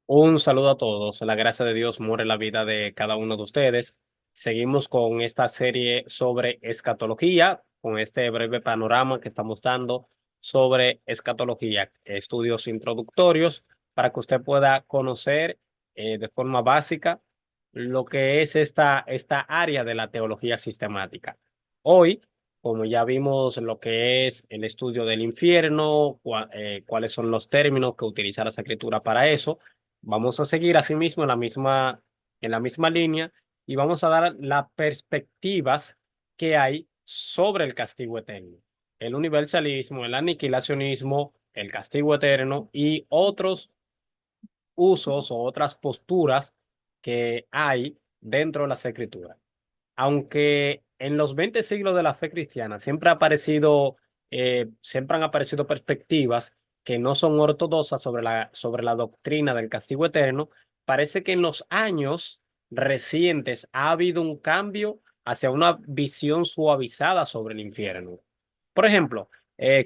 Un saludo a todos. La gracia de Dios more en la vida de cada uno de ustedes. Seguimos con esta serie sobre escatología, con este breve panorama que estamos dando sobre escatología, estudios introductorios, para que usted pueda conocer de forma básica lo que es esta área de la teología sistemática. Hoy, como ya vimos lo que es el estudio del infierno, cuáles son los términos que utiliza la Escritura para eso. Vamos a seguir asimismo en la misma línea y vamos a dar las perspectivas que hay sobre el castigo eterno, el universalismo, el aniquilacionismo, el castigo eterno y otros usos o otras posturas que hay dentro de las escrituras. Aunque en los 20 siglos de la fe cristiana siempre han aparecido perspectivas que no son ortodoxas sobre la doctrina del castigo eterno, parece que en los años recientes ha habido un cambio hacia una visión suavizada sobre el infierno. Por ejemplo,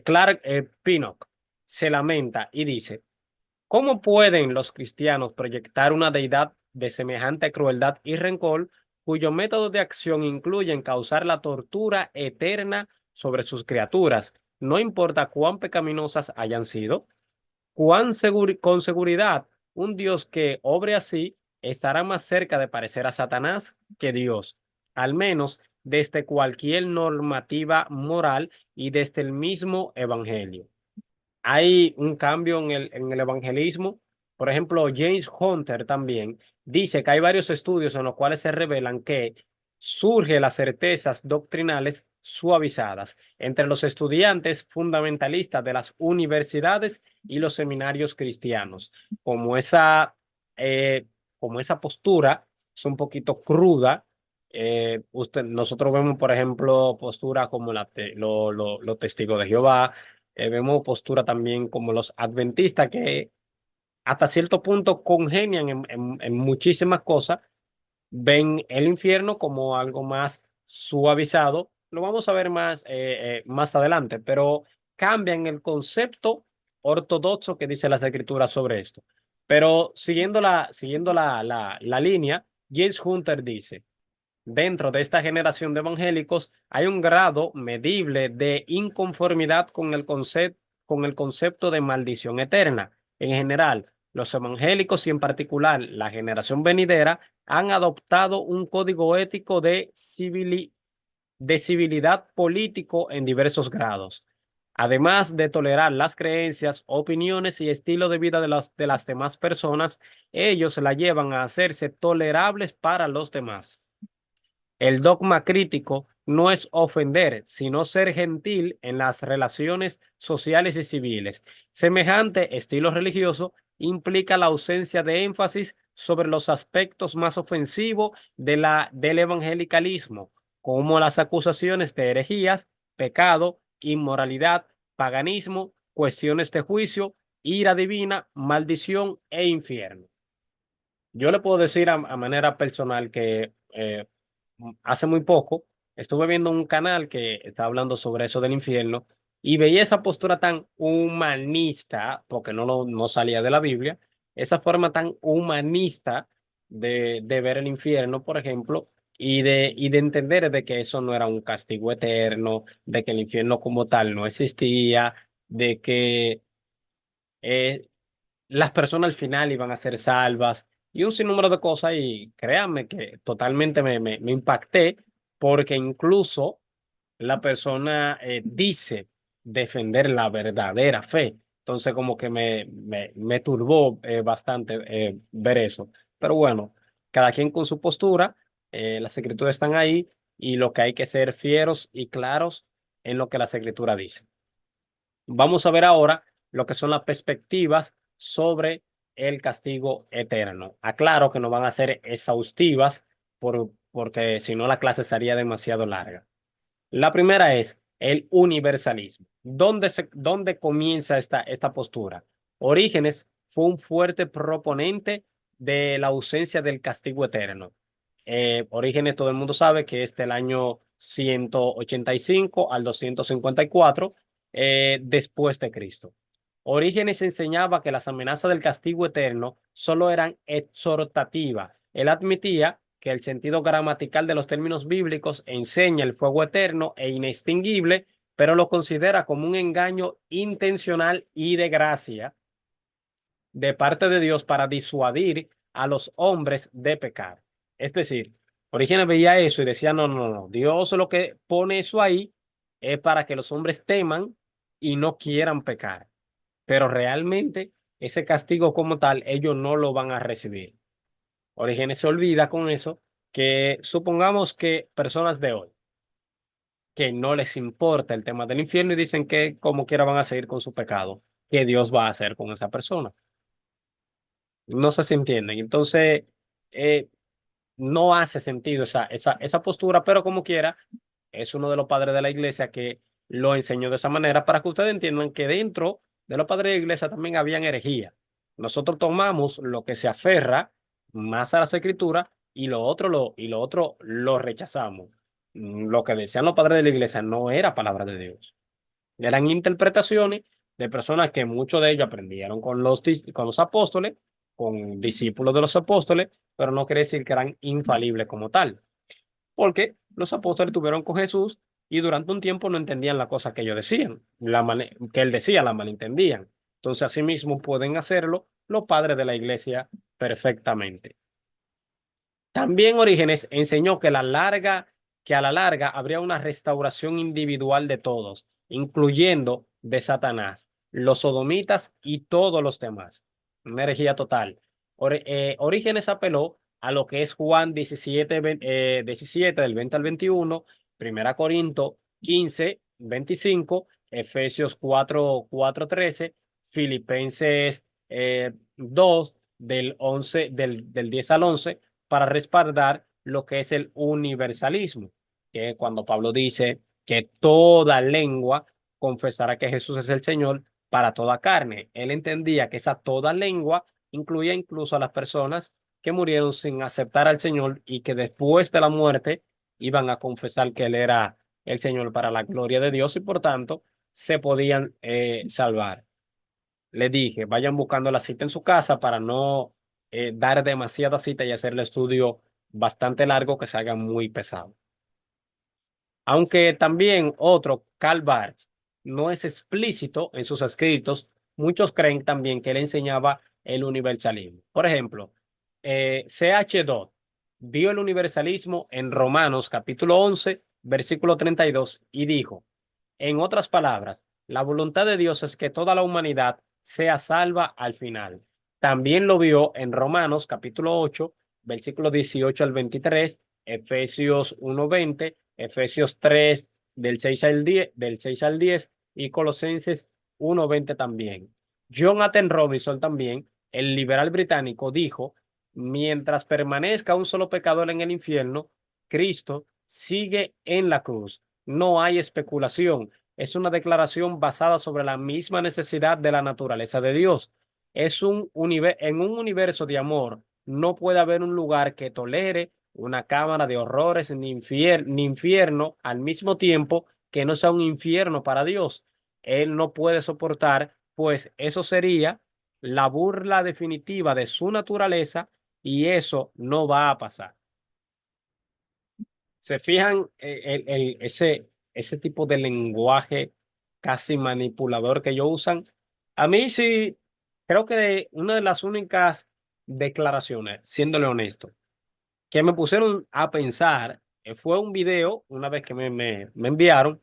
Clark Pinnock se lamenta y dice: ¿cómo pueden los cristianos proyectar una deidad de semejante crueldad y rencor, cuyos métodos de acción incluyen causar la tortura eterna sobre sus criaturas, no importa cuán pecaminosas hayan sido? Con seguridad, un Dios que obre así estará más cerca de parecer a Satanás que Dios, al menos desde cualquier normativa moral y desde el mismo evangelio. Hay un cambio en el evangelismo. Por ejemplo, James Hunter también dice que hay varios estudios en los cuales se revelan que surgen las certezas doctrinales suavizadas entre los estudiantes fundamentalistas de las universidades y los seminarios cristianos. Como esa, eh, como esa postura es un poquito cruda. Nosotros vemos, por ejemplo, posturas como los testigos de Jehová. Vemos postura también como los adventistas que hasta cierto punto congenian en muchísimas cosas, ven el infierno como algo más suavizado. Lo vamos a ver más adelante, pero cambian el concepto ortodoxo que dice las escrituras sobre esto. Pero siguiendo la línea, James Hunter dice: dentro de esta generación de evangélicos hay un grado medible de inconformidad con el concepto de maldición eterna. En general, los evangélicos y en particular la generación venidera han adoptado un código ético de civilidad político en diversos grados. Además de tolerar las creencias, opiniones y estilo de vida de las demás personas, ellos la llevan a hacerse tolerables para los demás. El dogma crítico no es ofender, sino ser gentil en las relaciones sociales y civiles. Semejante estilo religioso implica la ausencia de énfasis sobre los aspectos más ofensivos del evangelicalismo, como las acusaciones de herejías, pecado, inmoralidad, paganismo, cuestiones de juicio, ira divina, maldición e infierno. Yo le puedo decir a manera personal que hace muy poco estuve viendo un canal que estaba hablando sobre eso del infierno y veía esa postura tan humanista, porque no salía de la Biblia, esa forma tan humanista de ver el infierno, por ejemplo, y de entender de que eso no era un castigo eterno, de que el infierno como tal no existía, de que eh, las personas al final iban a ser salvas y un sinnúmero de cosas, y créanme que totalmente me impacté porque incluso la persona dice defender la verdadera fe. Entonces como que me turbó bastante ver eso. Pero bueno, cada quien con su postura, las escrituras están ahí y lo que hay que ser fieros y claros en lo que las escrituras dicen. Vamos a ver ahora lo que son las perspectivas sobre el castigo eterno. Aclaro que no van a ser exhaustivas porque si no la clase sería demasiado larga. La primera es el universalismo. ¿Dónde comienza esta postura? Orígenes fue un fuerte proponente de la ausencia del castigo eterno. Orígenes, todo el mundo sabe que es del año 185 al 254 después de Cristo. Orígenes enseñaba que las amenazas del castigo eterno solo eran exhortativas. Él admitía que el sentido gramatical de los términos bíblicos enseña el fuego eterno e inextinguible, pero lo considera como un engaño intencional y de gracia de parte de Dios para disuadir a los hombres de pecar. Es decir, Orígenes veía eso y decía, no, no, no, Dios lo que pone eso ahí es para que los hombres teman y no quieran pecar, pero realmente ese castigo como tal ellos no lo van a recibir. Orígenes se olvida con eso que supongamos que personas de hoy que no les importa el tema del infierno y dicen que como quiera van a seguir con su pecado, ¿qué Dios va a hacer con esa persona? No sé si entienden. Entonces, eh, no hace sentido esa postura, pero como quiera, es uno de los padres de la iglesia que lo enseñó de esa manera para que ustedes entiendan que dentro de los padres de la iglesia también habían herejía. Nosotros tomamos lo que se aferra más a las escrituras y lo otro lo rechazamos. Lo que decían los padres de la iglesia no era palabra de Dios. Eran interpretaciones de personas que muchos de ellos aprendieron con los apóstoles, con discípulos de los apóstoles, pero no quiere decir que eran infalibles como tal, porque los apóstoles estuvieron con Jesús y durante un tiempo no entendían la cosa que ellos decían, que él decía, la malentendían. Entonces, asimismo, pueden hacerlo los padres de la iglesia perfectamente. También Orígenes enseñó que a la larga habría una restauración individual de todos, incluyendo de Satanás, los sodomitas y todos los demás. Una herejía total. Orígenes apeló a lo que es Juan 17 del 20 al 21, Primera Corinto 15, 25, Efesios 13, Filipenses 2, del 10 al 11 para respaldar lo que es el universalismo, que cuando Pablo dice que toda lengua confesará que Jesús es el Señor para toda carne. Él entendía que esa toda lengua incluía incluso a las personas que murieron sin aceptar al Señor y que después de la muerte iban a confesar que Él era el Señor para la gloria de Dios y por tanto se podían salvar. Le dije, vayan buscando la cita en su casa para no dar demasiada cita y hacer el estudio bastante largo que se haga muy pesado. Aunque también otro, Karl Barth, no es explícito en sus escritos, muchos creen también que él enseñaba el universalismo. Por ejemplo, C.H. Dodd vio el universalismo en Romanos capítulo 11, versículo 32 y dijo, en otras palabras, la voluntad de Dios es que toda la humanidad sea salva al final. También lo vio en Romanos capítulo 8, versículo 18 al 23, Efesios 1:20, Efesios 3 del 6 al 10 y Colosenses 1:20 también. Jonathan Robinson también, el liberal británico, dijo, mientras permanezca un solo pecador en el infierno, Cristo sigue en la cruz. No hay especulación. Es una declaración basada sobre la misma necesidad de la naturaleza de Dios. En un universo de amor no puede haber un lugar que tolere una cámara de horrores ni infierno al mismo tiempo que no sea un infierno para Dios. Él no puede soportar, pues eso sería la burla definitiva de su naturaleza y eso no va a pasar. ¿Se fijan ese tipo de lenguaje casi manipulador que ellos usan? A mí sí, creo que una de las únicas declaraciones, siéndole honesto, que me pusieron a pensar fue un video, una vez que me enviaron,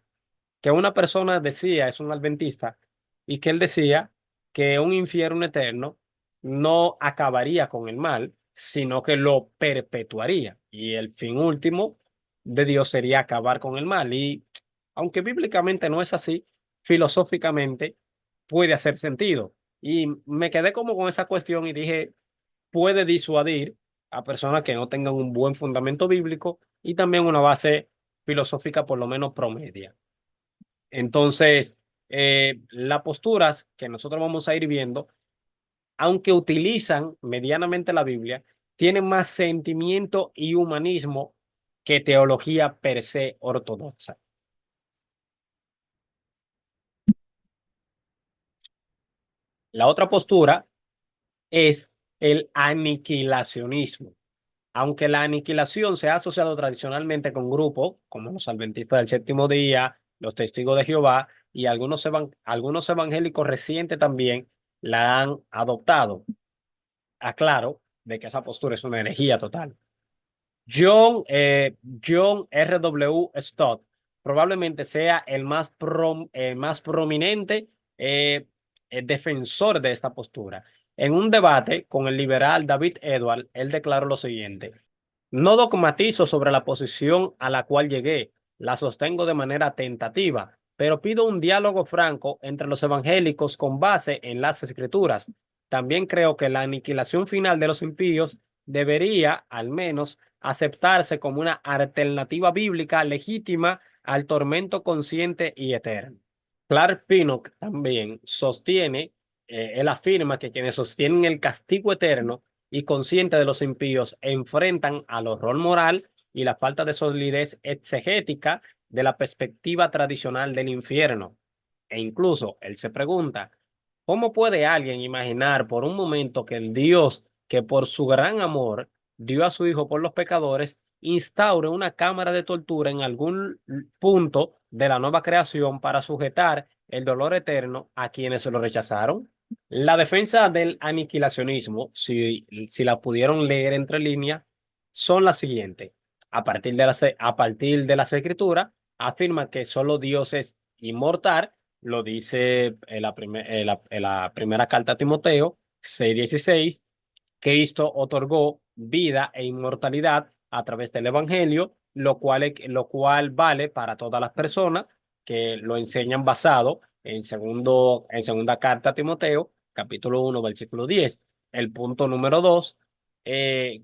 que una persona decía, es un adventista, y que él decía que un infierno eterno no acabaría con el mal, sino que lo perpetuaría. Y el fin último de Dios sería acabar con el mal. Y aunque bíblicamente no es así, filosóficamente puede hacer sentido. Y me quedé como con esa cuestión y dije, puede disuadir a personas que no tengan un buen fundamento bíblico y también una base filosófica por lo menos promedia. Entonces, las posturas que nosotros vamos a ir viendo, aunque utilizan medianamente la Biblia, tienen más sentimiento y humanismo que teología per se ortodoxa. La otra postura es el aniquilacionismo. Aunque la aniquilación se ha asociado tradicionalmente con grupos como los adventistas del séptimo día, los testigos de Jehová y algunos evangélicos recientes también la han adoptado. Aclaro de que esa postura es una herejía total. John R. W. Stott probablemente sea el más prominente eh, defensor de esta postura. En un debate con el liberal David Edward, él declaró lo siguiente: no dogmatizo sobre la posición a la cual llegué, la sostengo de manera tentativa, pero pido un diálogo franco entre los evangélicos con base en las escrituras. También creo que la aniquilación final de los impíos debería, al menos, aceptarse como una alternativa bíblica legítima al tormento consciente y eterno. Clark Pinnock también sostiene, él afirma que quienes sostienen el castigo eterno y consciente de los impíos enfrentan al horror moral y la falta de solidez exegética de la perspectiva tradicional del infierno. E incluso él se pregunta, ¿cómo puede alguien imaginar por un momento que el Dios que por su gran amor dio a su Hijo por los pecadores, instaure una cámara de tortura en algún punto de la nueva creación para sujetar el dolor eterno a quienes se lo rechazaron? La defensa del aniquilacionismo, si la pudieron leer entre líneas, son las siguientes. A partir de las escrituras, afirma que solo Dios es inmortal, lo dice en la primera carta a Timoteo 6:16. Cristo otorgó vida e inmortalidad a través del Evangelio, lo cual vale para todas las personas que lo enseñan basado en segunda carta a Timoteo, capítulo 1, versículo 10. El punto número 2,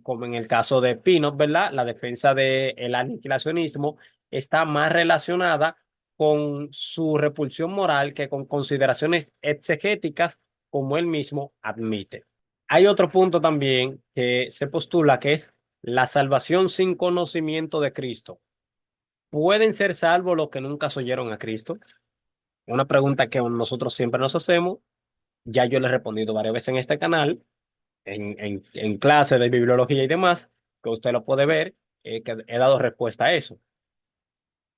como en el caso de Pinot, ¿verdad? La defensa del aniquilacionismo está más relacionada con su repulsión moral que con consideraciones exegéticas, como él mismo admite. Hay otro punto también que se postula, que es la salvación sin conocimiento de Cristo. ¿Pueden ser salvos los que nunca se oyeron a Cristo? Una pregunta que nosotros siempre nos hacemos. Ya yo le he respondido varias veces en este canal, en clase de bibliología y demás, que usted lo puede ver, que he dado respuesta a eso.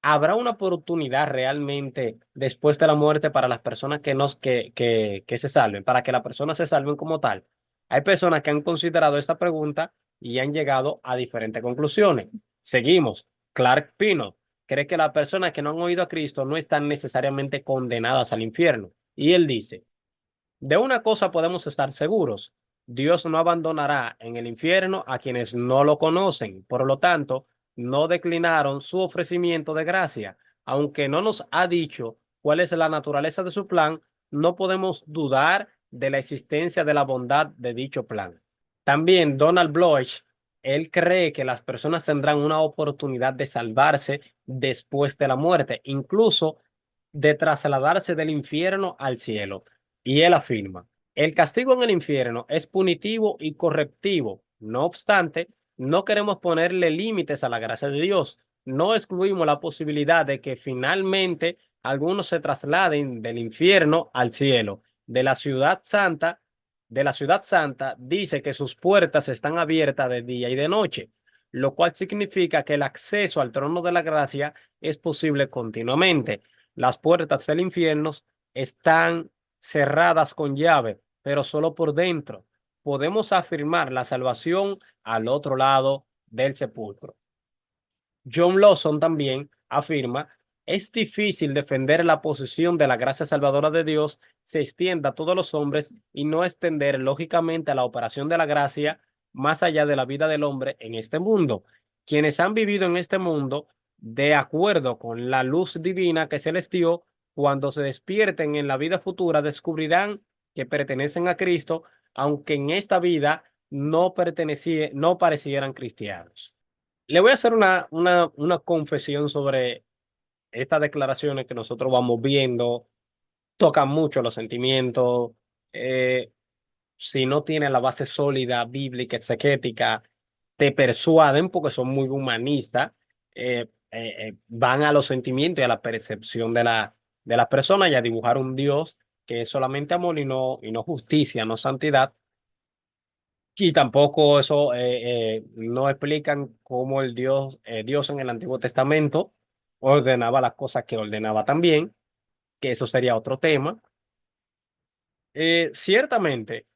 ¿Habrá una oportunidad realmente después de la muerte para las personas que se salven, para que las personas se salven como tal? Hay personas que han considerado esta pregunta y han llegado a diferentes conclusiones. Seguimos. Clark Pinot cree que las personas que no han oído a Cristo no están necesariamente condenadas al infierno. Y él dice, de una cosa podemos estar seguros: Dios no abandonará en el infierno a quienes no lo conocen. Por lo tanto, no declinaron su ofrecimiento de gracia. Aunque no nos ha dicho cuál es la naturaleza de su plan, no podemos dudar de la existencia de la bondad de dicho plan. También Donald Bloch, él cree que las personas tendrán una oportunidad de salvarse después de la muerte, incluso de trasladarse del infierno al cielo. Y él afirma, el castigo en el infierno es punitivo y correctivo. No obstante, no queremos ponerle límites a la gracia de Dios. No excluimos la posibilidad de que finalmente algunos se trasladen del infierno al cielo. De la ciudad santa, de la ciudad santa dice que sus puertas están abiertas de día y de noche, lo cual significa que el acceso al trono de la gracia es posible continuamente. Las puertas del infierno están cerradas con llave, pero solo por dentro. Podemos afirmar la salvación al otro lado del sepulcro. John Lawson también afirma, es difícil defender la posición de la gracia salvadora de Dios se extienda a todos los hombres y no extender lógicamente a la operación de la gracia más allá de la vida del hombre en este mundo. Quienes han vivido en este mundo de acuerdo con la luz divina que se les dio, cuando se despierten en la vida futura descubrirán que pertenecen a Cristo, aunque en esta vida no parecieran cristianos. Le voy a hacer una confesión sobre estas declaraciones que nosotros vamos viendo. Tocan mucho los sentimientos. eh, si no tiene la base sólida, bíblica, exegética, te persuaden porque son muy humanistas. Van a los sentimientos y a la percepción de la persona y a dibujar un Dios que es solamente amor y no justicia, no santidad. Y tampoco eso no explican cómo Dios en el Antiguo Testamento ordenaba las cosas que ordenaba también, que eso sería otro tema. Ciertamente,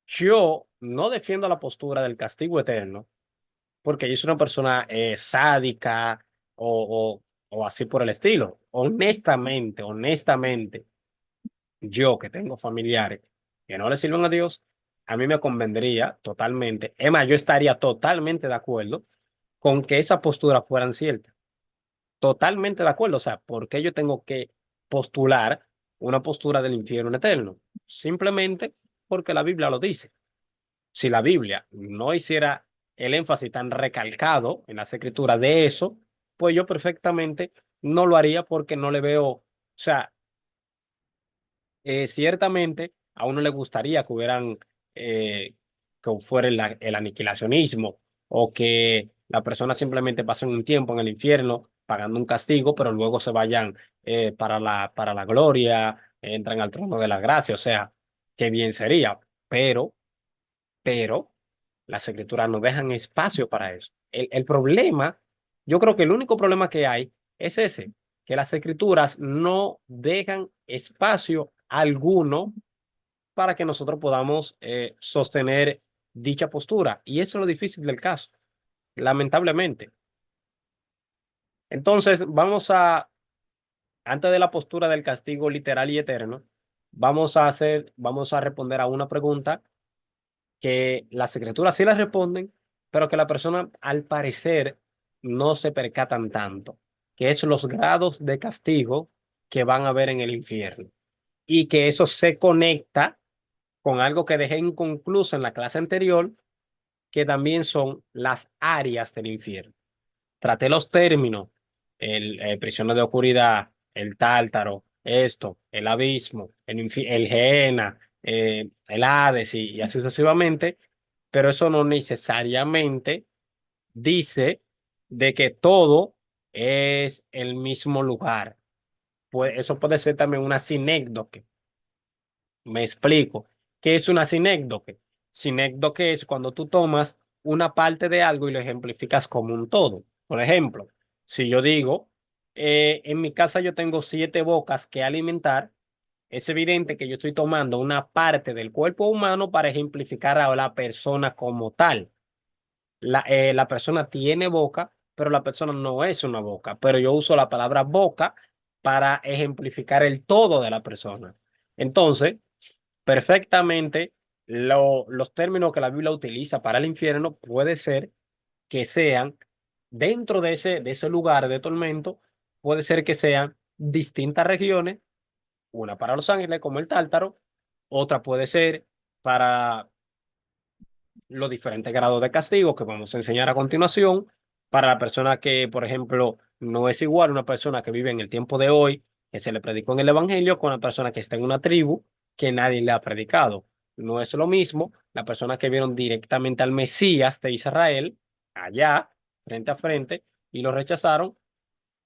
yo no defiendo la postura del castigo eterno, porque yo soy una persona sádica o así por el estilo. Honestamente, yo que tengo familiares que no le sirven a Dios, a mí me convendría totalmente, es más, yo estaría totalmente de acuerdo con que esa postura fueran ciertas. Totalmente de acuerdo. O sea, ¿por qué yo tengo que postular una postura del infierno eterno? Simplemente porque la Biblia lo dice. Si la Biblia no hiciera el énfasis tan recalcado en las escrituras de eso, pues yo perfectamente no lo haría porque no le veo, o sea, ciertamente a uno le gustaría que hubieran, que fuera el aniquilacionismo o que la persona simplemente pasen un tiempo en el infierno pagando un castigo, pero luego se vayan para la gloria, entran al trono de la gracia, o sea, qué bien sería, pero las escrituras no dejan espacio para eso. El problema, yo creo que el único problema que hay es ese, que las escrituras no dejan espacio alguno para que nosotros podamos sostener dicha postura. Y eso es lo difícil del caso, lamentablemente. Entonces, antes de la postura del castigo literal y eterno, vamos a responder a una pregunta que las escrituras sí las responden, pero que la persona al parecer no se percatan tanto, que es los grados de castigo que van a haber en el infierno. Y que eso se conecta con algo que dejé inconcluso en la clase anterior, que también son las áreas del infierno. Traté los términos, prisión de oscuridad, el tártaro, esto, el abismo, el Gehenna, el Hades y así sucesivamente, pero eso no necesariamente dice de que todo es el mismo lugar. Pues eso puede ser también una sinécdoque. Me explico. ¿Qué es una sinécdoque? Sinécdoque es cuando tú tomas una parte de algo y lo ejemplificas como un todo. Por ejemplo, si yo digo, en mi casa yo tengo 7 bocas que alimentar, es evidente que yo estoy tomando una parte del cuerpo humano para ejemplificar a la persona como tal. La persona tiene boca, pero la persona no es una boca. Pero yo uso la palabra boca para ejemplificar el todo de la persona. Entonces, perfectamente, los términos que la Biblia utiliza para el infierno puede ser que sean dentro de ese lugar de tormento, puede ser que sean distintas regiones, una para los ángeles como el Tártaro, otra puede ser para los diferentes grados de castigo que vamos a enseñar a continuación. Para la persona que, por ejemplo, no es igual una persona que vive en el tiempo de hoy, que se le predicó en el Evangelio, con una persona que está en una tribu que nadie le ha predicado. No es lo mismo la persona que vieron directamente al Mesías de Israel, allá, frente a frente, y lo rechazaron,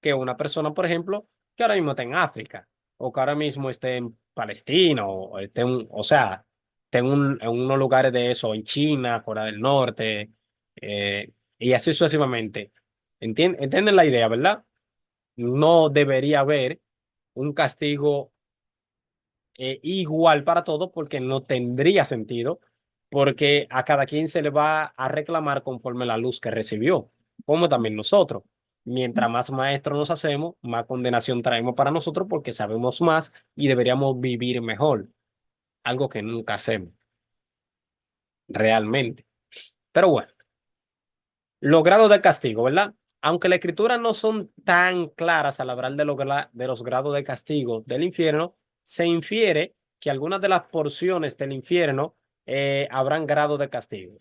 que una persona, por ejemplo, que ahora mismo está en África o que ahora mismo esté en Palestina o esté o sea, esté en unos lugares de eso, en China, Corea del Norte, y así sucesivamente. ¿Entienden la idea, verdad? No debería haber un castigo igual para todos porque no tendría sentido, porque a cada quien se le va a reclamar conforme la luz que recibió, como también nosotros. Mientras más maestros nos hacemos, más condenación traemos para nosotros porque sabemos más y deberíamos vivir mejor, algo que nunca hacemos realmente. Pero bueno, los grados de castigo, ¿verdad? Aunque las escrituras no son tan claras al hablar de los grados de castigo del infierno, se infiere que algunas de las porciones del infierno habrán grados de castigo,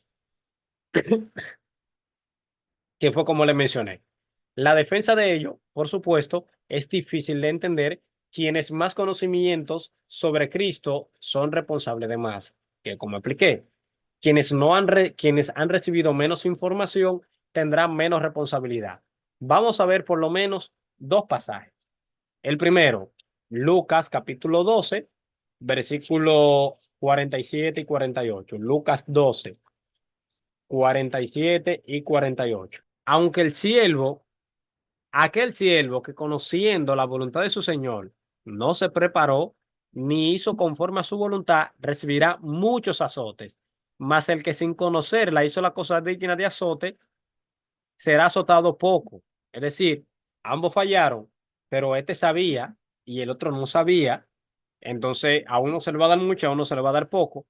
que fue como le mencioné. La defensa de ello, por supuesto, es difícil de entender. Quienes más conocimientos sobre Cristo son responsables de más, que como expliqué, quienes han recibido menos información tendrán menos responsabilidad. Vamos a ver por lo menos dos pasajes. El primero, Lucas capítulo 12, versículo 47 y 48. Lucas 12, 47 y 48. Aunque el siervo, aquel siervo que conociendo la voluntad de su señor, no se preparó ni hizo conforme a su voluntad, recibirá muchos azotes. Mas el que sin conocerla hizo la cosa digna de azote, será azotado poco. Es decir, ambos fallaron, pero este sabía y el otro no sabía. Entonces, a uno se le va a dar mucho, a uno se le va a dar poco,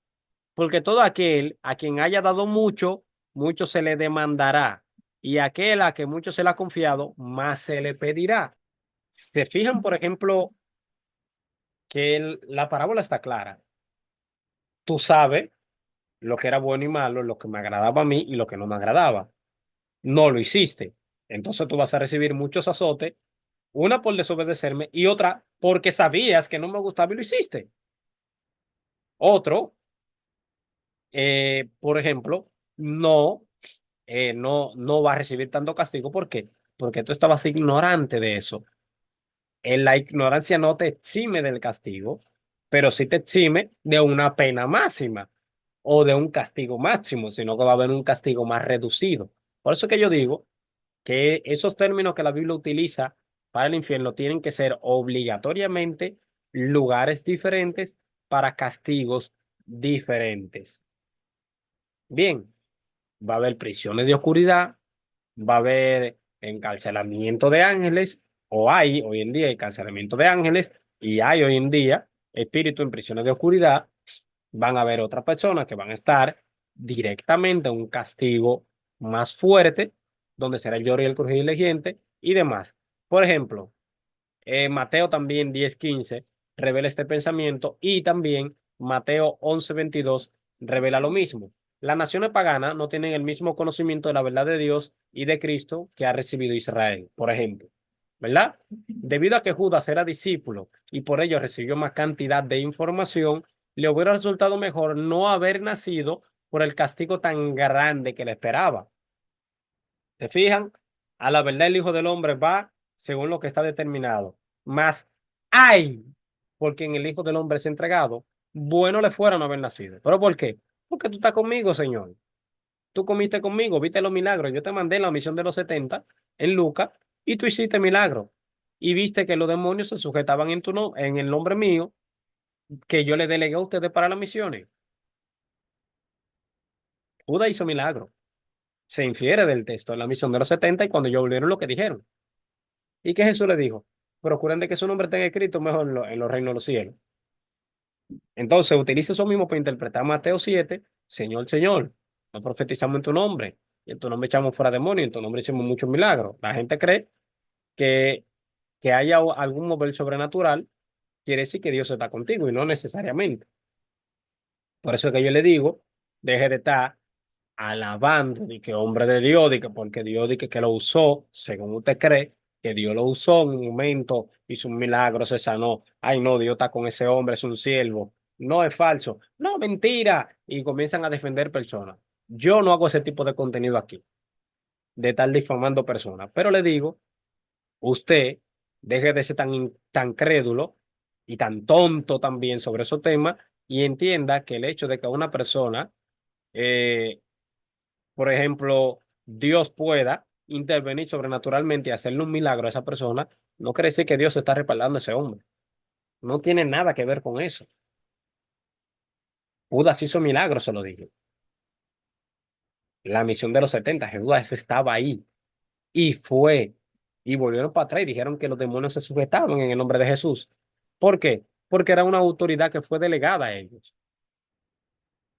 porque todo aquel a quien haya dado mucho, mucho se le demandará, y aquel a que mucho se le ha confiado, más se le pedirá. Se fijan, por ejemplo, que la parábola está clara. Tú sabes lo que era bueno y malo, lo que me agradaba a mí y lo que no me agradaba. No lo hiciste. Entonces tú vas a recibir muchos azotes, una por desobedecerme y otra porque sabías que no me gustaba y lo hiciste. Otro, por ejemplo, no va a recibir tanto castigo. ¿Por qué? Porque tú estabas ignorante de eso. En la ignorancia no te exime del castigo, pero sí te exime de una pena máxima o de un castigo máximo, sino que va a haber un castigo más reducido. Por eso que yo digo que esos términos que la Biblia utiliza para el infierno tienen que ser obligatoriamente lugares diferentes para castigos diferentes. Bien, va a haber prisiones de oscuridad, va a haber encarcelamiento de ángeles, o hay hoy en día encarcelamiento de ángeles, y hay hoy en día espíritu en prisiones de oscuridad. Van a haber otras personas que van a estar directamente en un castigo más fuerte, donde será el lloro y el crujir y la gente y demás. Por ejemplo, Mateo también 10:15 revela este pensamiento, y también Mateo 11:22 revela lo mismo. Las naciones paganas no tienen el mismo conocimiento de la verdad de Dios y de Cristo que ha recibido Israel, por ejemplo. ¿Verdad? Debido a que Judas era discípulo y por ello recibió más cantidad de información, le hubiera resultado mejor no haber nacido por el castigo tan grande que le esperaba. ¿Se fijan? A la verdad el Hijo del Hombre va según lo que está determinado. Mas hay, porque en el Hijo del Hombre es entregado, bueno le fuera no haber nacido. ¿Pero por qué? Porque tú estás conmigo, Señor. Tú comiste conmigo, viste los milagros. Yo te mandé en la misión de los 70 en Lucas y tú hiciste milagros. Y viste que los demonios se sujetaban en tu no, en el nombre mío, que yo le delegué a ustedes para las misiones. Judas hizo milagros. Se infiere del texto en la misión de los 70 y cuando ellos volvieron lo que dijeron. ¿Y qué Jesús le dijo? Procuren de que su nombre tenga escrito mejor en los reinos de los cielos. Entonces, utiliza eso mismo para interpretar Mateo 7, Señor, Señor, no profetizamos en tu nombre, y en tu nombre echamos fuera demonios, en tu nombre hicimos muchos milagros. La gente cree que, que haya algún mover sobrenatural, quiere decir que Dios está contigo, y no necesariamente. Por eso es que yo le digo, deje de estar alabando de que hombre de Dios, de que porque Dios de que lo usó, según usted cree, que Dios lo usó en un momento, hizo un milagro, se sanó. Ay, no, Dios está con ese hombre, es un siervo. No es falso. No, mentira. Y comienzan a defender personas. Yo no hago ese tipo de contenido aquí, de estar difamando personas. Pero le digo, usted deje de ser tan crédulo y tan tonto también sobre esos temas y entienda que el hecho de que una persona eh, por ejemplo, Dios pueda intervenir sobrenaturalmente y hacerle un milagro a esa persona, no quiere decir que Dios está respaldando a ese hombre. No tiene nada que ver con eso. Judas hizo milagros, se lo dije. La misión de los 70, Judas estaba ahí y fue. Y volvieron para atrás y dijeron que los demonios se sujetaban en el nombre de Jesús. ¿Por qué? Porque era una autoridad que fue delegada a ellos.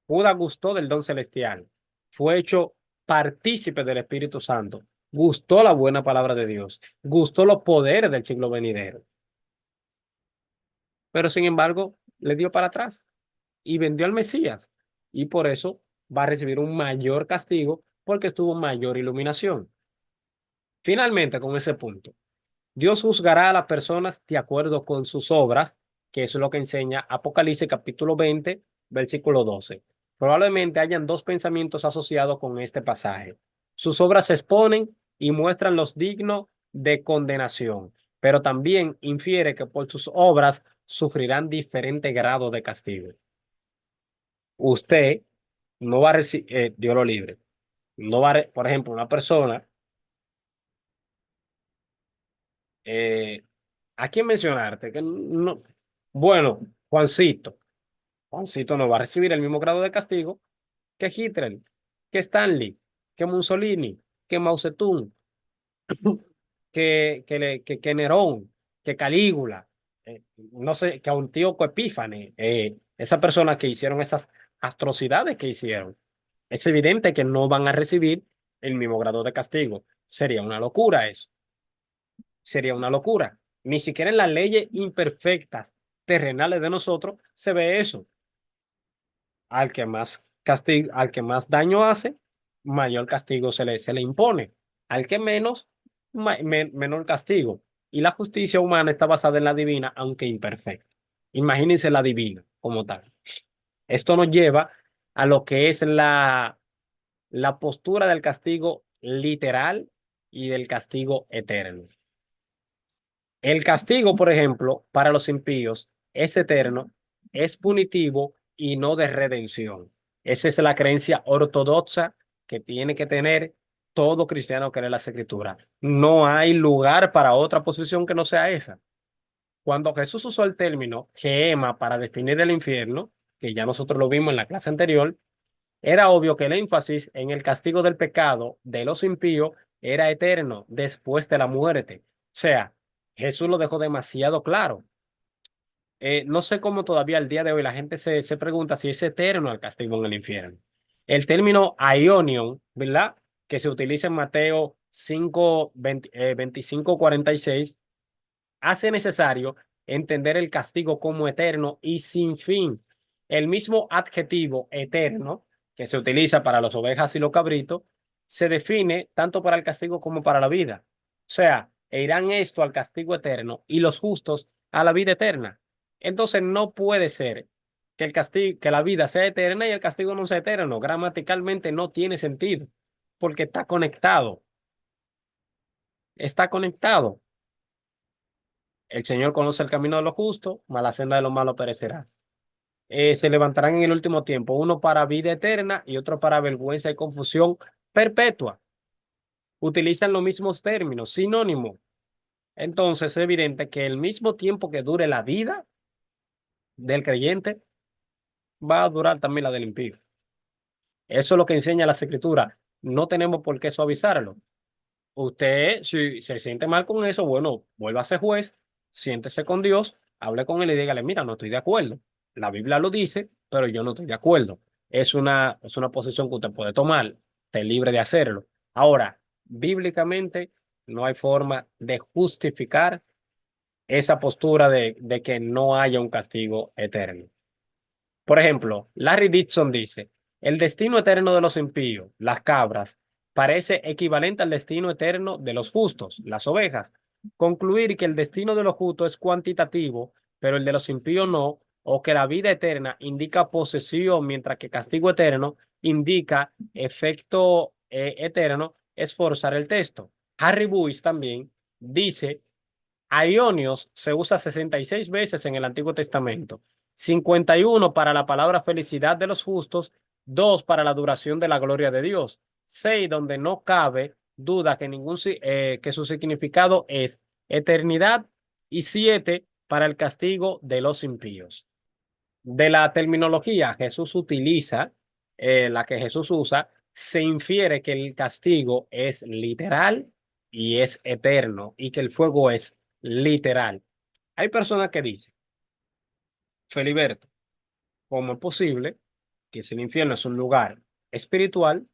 Judas gustó del don celestial, fue hecho partícipe del Espíritu Santo, gustó la buena palabra de Dios, gustó los poderes del siglo venidero, pero sin embargo le dio para atrás y vendió al Mesías, y por eso va a recibir un mayor castigo porque estuvo mayor iluminación. Finalmente, con ese punto, Dios juzgará a las personas de acuerdo con sus obras, que eso es lo que enseña Apocalipsis capítulo 20, versículo 12. Probablemente hayan dos pensamientos asociados con este pasaje. Sus obras se exponen y muestran los dignos de condenación, pero también infiere que por sus obras sufrirán diferentes grados de castigo. Usted no va a recibir, Dios lo libre, no va a, por ejemplo, una persona, eh, ¿a quién mencionarte? Que no, bueno, Juancito. Juancito no va a recibir el mismo grado de castigo que Hitler, que Stanley, que Mussolini, que Mao Zedong, que Nerón, que Calígula, no sé, que Antíoco Epífanes, esas personas que hicieron esas atrocidades que hicieron. Es evidente que no van a recibir el mismo grado de castigo. Sería una locura eso. Sería una locura. Ni siquiera en las leyes imperfectas terrenales de nosotros se ve eso. Al que más castigo, al que más daño hace, mayor castigo se le impone. Al que menos, menor castigo. Y la justicia humana está basada en la divina, aunque imperfecta. Imagínense la divina como tal. Esto nos lleva a lo que es la postura del castigo literal y del castigo eterno. El castigo, por ejemplo, para los impíos es eterno, es punitivo y no de redención. Esa es la creencia ortodoxa que tiene que tener todo cristiano que lee las escrituras. No hay lugar para otra posición que no sea esa. Cuando Jesús usó el término geema para definir el infierno, que ya nosotros lo vimos en la clase anterior, era obvio que el énfasis en el castigo del pecado de los impíos era eterno después de la muerte. O sea, Jesús lo dejó demasiado claro. No sé cómo todavía al día de hoy la gente se pregunta si es eterno el castigo en el infierno. El término aionion, ¿verdad? Que se utiliza en Mateo 5, 25, 46, hace necesario entender el castigo como eterno y sin fin. El mismo adjetivo eterno que se utiliza para las ovejas y los cabritos se define tanto para el castigo como para la vida. O sea, e irán esto al castigo eterno y los justos a la vida eterna. Entonces no puede ser que el castigo, que la vida sea eterna y el castigo no sea eterno. Gramaticalmente no tiene sentido porque está conectado. Está conectado. El Señor conoce el camino de los justos, mas la senda de los malos perecerá. Se levantarán en el último tiempo, uno para vida eterna y otro para vergüenza y confusión perpetua. Utilizan los mismos términos, sinónimos. Entonces es evidente que el mismo tiempo que dure la vida del creyente, va a durar también la del impío. Eso es lo que enseña la Escritura. No tenemos por qué suavizarlo. Usted, si se siente mal con eso, bueno, vuelva a ser juez, siéntese con Dios, hable con él y dígale, mira, no estoy de acuerdo. La Biblia lo dice, pero yo no estoy de acuerdo. Es una posición que usted puede tomar, usted es libre de hacerlo. Ahora, bíblicamente, no hay forma de justificar esa postura de que no haya un castigo eterno. Por ejemplo, Larry Dixon dice, el destino eterno de los impíos, las cabras, parece equivalente al destino eterno de los justos, las ovejas. Concluir que el destino de los justos es cuantitativo, pero el de los impíos no, o que la vida eterna indica posesión, mientras que castigo eterno indica efecto eterno, es forzar el texto. Harry Buis también dice aionios se usa 66 veces en el Antiguo Testamento, 51 para la palabra felicidad de los justos, 2 para la duración de la gloria de Dios, 6 donde no cabe duda que, que su significado es eternidad y 7 para el castigo de los impíos. De la terminología Jesús utiliza, la que Jesús usa, se infiere que el castigo es literal y es eterno y que el fuego es literal. Hay personas que dicen, Feliberto, ¿cómo es posible que si el infierno es un lugar espiritual,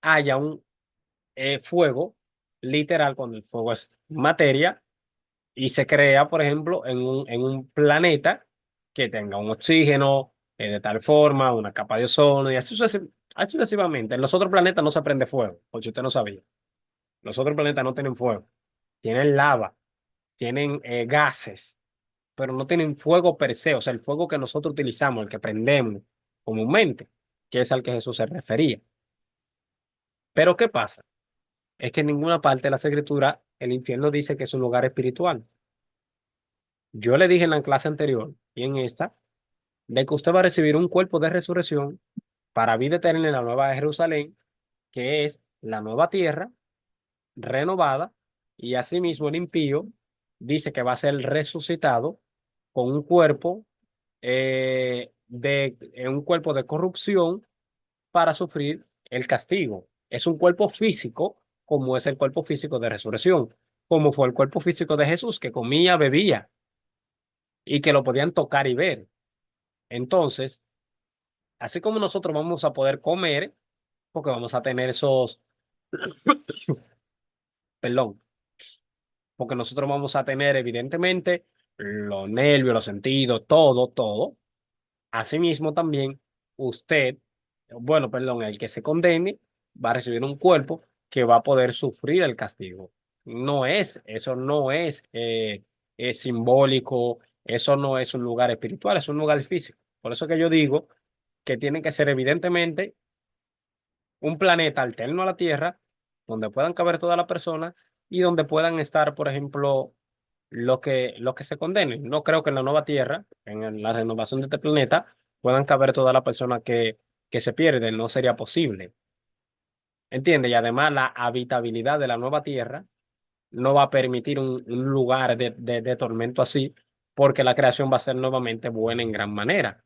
haya un fuego literal cuando el fuego es materia y se crea, por ejemplo, en un planeta que tenga un oxígeno de tal forma, una capa de ozono y así sucesivamente? En los otros planetas no se prende fuego, por si usted no sabía. Los otros planetas no tienen fuego, tienen lava, tienen gases, pero no tienen fuego per se, o sea, el fuego que nosotros utilizamos, el que prendemos comúnmente, que es al que Jesús se refería. Pero ¿qué pasa? Es que en ninguna parte de las escrituras el infierno dice que es un lugar espiritual. Yo le dije en la clase anterior y en esta, de que usted va a recibir un cuerpo de resurrección para vida eterna en la nueva Jerusalén, que es la nueva tierra renovada, y asimismo el impío dice que va a ser resucitado con un cuerpo un cuerpo de corrupción para sufrir el castigo. Es un cuerpo físico, como es el cuerpo físico de resurrección, como fue el cuerpo físico de Jesús, que comía, bebía y que lo podían tocar y ver. Entonces, así como nosotros vamos a poder comer, porque vamos a tener esos, perdón, porque nosotros vamos a tener evidentemente los nervios, los sentidos, todo, todo. Asimismo también usted, bueno, perdón, el que se condene va a recibir un cuerpo que va a poder sufrir el castigo. Eso no es simbólico, eso no es un lugar espiritual, es un lugar físico. Por eso que yo digo que tiene que ser evidentemente un planeta alterno a la Tierra, donde puedan caber todas las personas y donde puedan estar, por ejemplo, los que se condenen. No creo que en la nueva Tierra, la renovación de este planeta, puedan caber todas las personas que se pierden. No sería posible. ¿Entiende? Y además la habitabilidad de la nueva Tierra no va a permitir un lugar de tormento así, porque la creación va a ser nuevamente buena en gran manera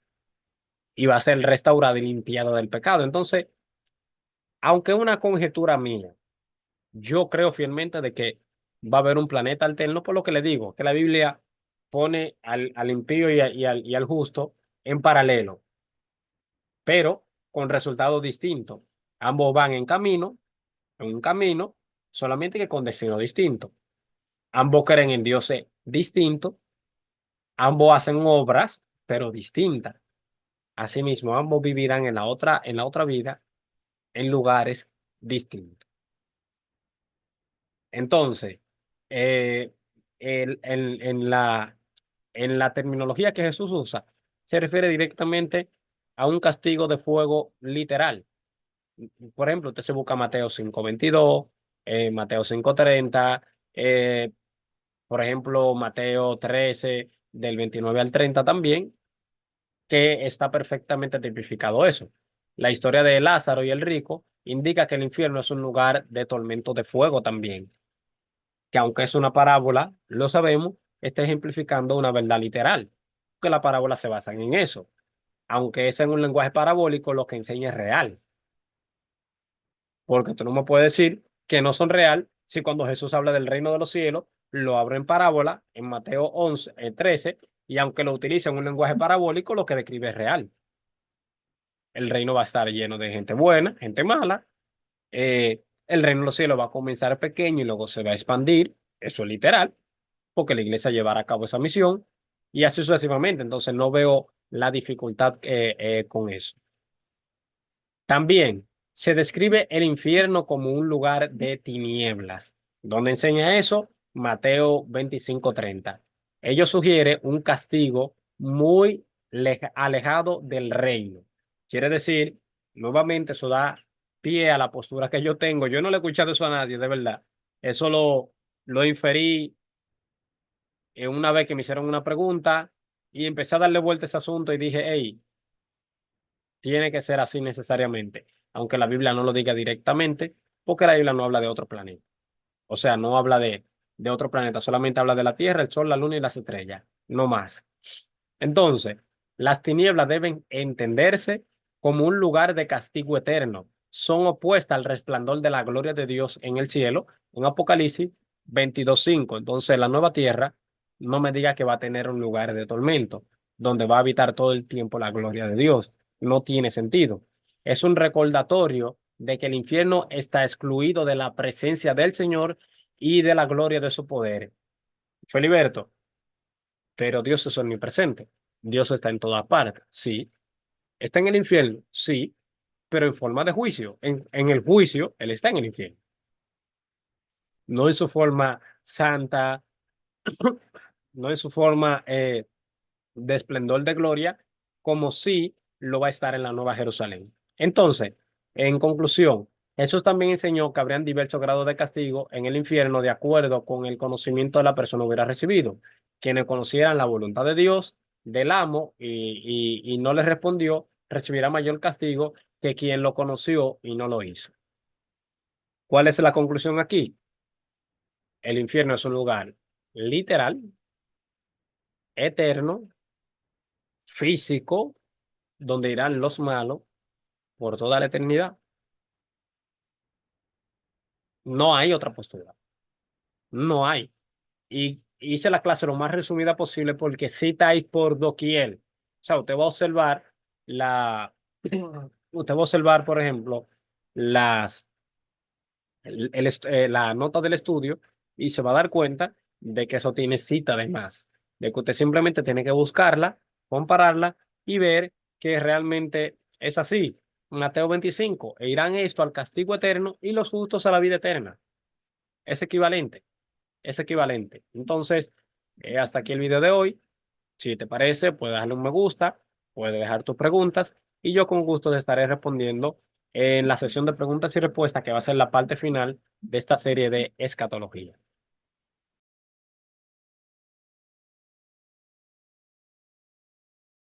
y va a ser restaurada y limpiada del pecado. Entonces, aunque es una conjetura mía, yo creo fielmente de que va a haber un planeta alterno, por lo que le digo, que la Biblia pone al impío y al justo en paralelo, pero con resultados distintos. Ambos van en un camino, solamente que con destino distinto. Ambos creen en dioses distintos, ambos hacen obras, pero distintas. Asimismo, ambos vivirán en la otra vida en lugares distintos. Entonces, eh, el- en, en la, en la terminología que Jesús usa, se refiere directamente a un castigo de fuego literal. Por ejemplo, usted se busca Mateo 5:22, Mateo 5:30, por ejemplo, Mateo 13, del 29 al 30 también, que está perfectamente tipificado eso. La historia de Lázaro y el rico indica que el infierno es un lugar de tormento de fuego también, que aunque es una parábola, lo sabemos, está ejemplificando una verdad literal, que las parábolas se basan en eso. Aunque es en un lenguaje parabólico, lo que enseña es real, porque tú no me puedes decir que no son real si cuando Jesús habla del reino de los cielos, lo abre en parábola en Mateo 11, 13, y aunque lo utilice en un lenguaje parabólico, lo que describe es real. El reino va a estar lleno de gente buena, gente mala. El reino de los cielos va a comenzar pequeño y luego se va a expandir. Eso es literal, porque la iglesia llevará a cabo esa misión y así sucesivamente. Entonces no veo la dificultad con eso. También se describe el infierno como un lugar de tinieblas. ¿Dónde enseña eso? Mateo 25:30. Ello sugiere un castigo muy alejado del reino. Quiere decir, nuevamente, eso da pie a la postura que yo tengo. Yo no le he escuchado eso a nadie, de verdad. Eso lo inferí una vez que me hicieron una pregunta y empecé a darle vuelta a ese asunto y dije, hey, tiene que ser así necesariamente, aunque la Biblia no lo diga directamente, porque la Biblia no habla de otro planeta. O sea, no habla de otro planeta, solamente habla de la Tierra, el Sol, la Luna y las estrellas, no más. Entonces, las tinieblas deben entenderse como un lugar de castigo eterno. Son opuestas al resplandor de la gloria de Dios en el cielo, en Apocalipsis 22:5. Entonces, la nueva tierra no me diga que va a tener un lugar de tormento, donde va a habitar todo el tiempo la gloria de Dios. No tiene sentido. Es un recordatorio de que el infierno está excluido de la presencia del Señor y de la gloria de su poder. Feliberto, pero Dios es omnipresente. Dios está en todas partes, sí. ¿Está en el infierno? Sí, pero en forma de juicio. En el juicio, Él está en el infierno. No en su forma santa, no en su forma de esplendor de gloria, como sí lo va a estar en la Nueva Jerusalén. Entonces, en conclusión, Jesús también enseñó que habrían diversos grados de castigo en el infierno de acuerdo con el conocimiento de la persona hubiera recibido. quienes conocieran la voluntad de Dios, del amo, y no le respondió, recibirá mayor castigo que quien lo conoció y no lo hizo. ¿Cuál es la conclusión aquí? El infierno es un lugar literal, eterno, físico, donde irán los malos por toda la eternidad. No hay otra postura. No hay. Y hice la clase lo más resumida posible porque cita ahí por doquier. O sea, usted va a observar la, usted va a observar, por ejemplo, las, la nota del estudio y se va a dar cuenta de que eso tiene cita de más, de que usted simplemente tiene que buscarla, compararla y ver que realmente es así. Mateo 25, e irán esto al castigo eterno y los justos a la vida eterna. Es equivalente, es equivalente. Entonces, hasta aquí el video de hoy. Si te parece, puedes darle un me gusta, puedes dejar tus preguntas y yo con gusto te estaré respondiendo en la sesión de preguntas y respuestas que va a ser la parte final de esta serie de escatología.